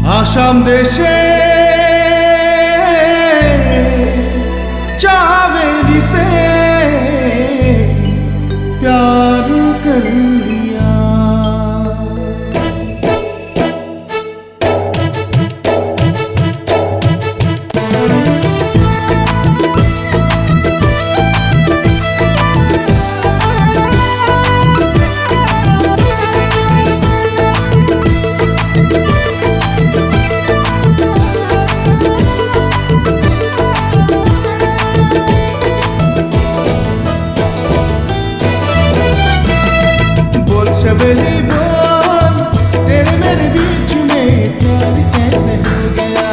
आशाम देशे चावेली से प्यार कर लिया। शबेली बोल तेरे मेरे बीच में प्यार कैसे हो गया।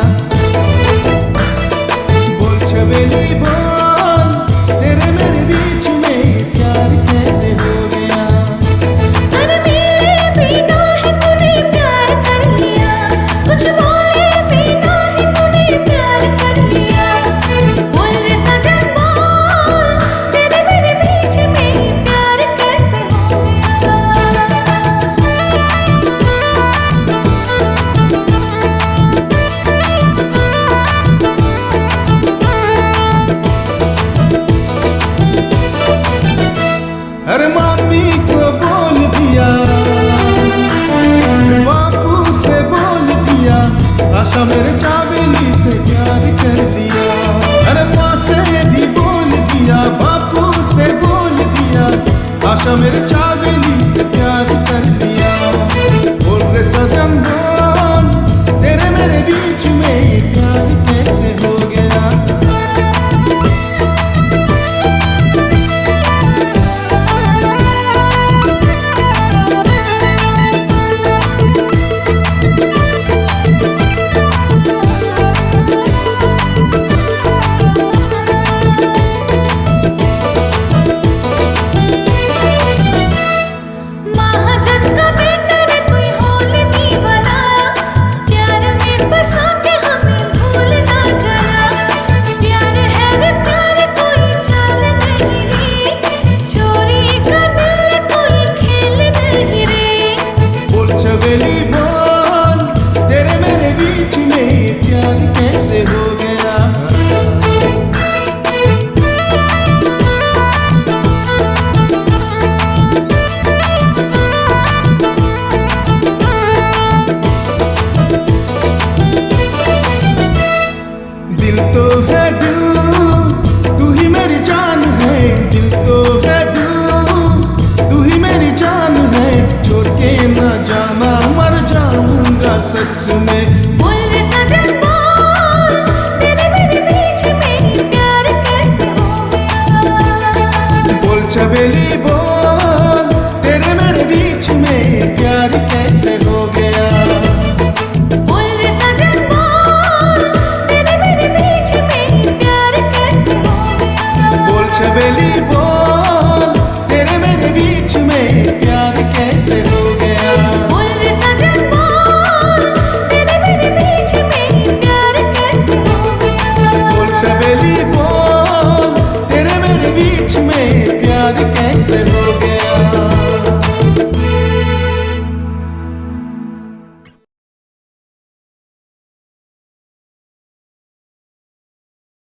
बोल शबेली बोल तेरे मेरे बीच में प्यार कैसे हो गया। अरे मेरे बिना ही तूने प्यार कर लिया, कुछ बोले बिना ही तूने प्यार कर लिया। बोल रे सजन बोल तेरे मेरे बीच में प्यार कैसे हो गया। अरे मम्मी को बोल दिया, बापू से बोल दिया, आशा मेरे चावेली से प्यार कर दिया। अरे माँ से भी बोल दिया, बापू से बोल दिया, आशा मेरे चावेली से प्यार कर दिया। बोल रे सजन बोल तेरे मेरे बीच में प्यार कैसे हो गया। शबेली बोल तेरे मेरे बीच में प्यार कैसे हो गया। दिल तो है दिल, तू ही मेरी जान है। दिल तो है दिल, तू ही मेरी जान है। छोड़ के ना जाना, मर जाऊंगा सच में।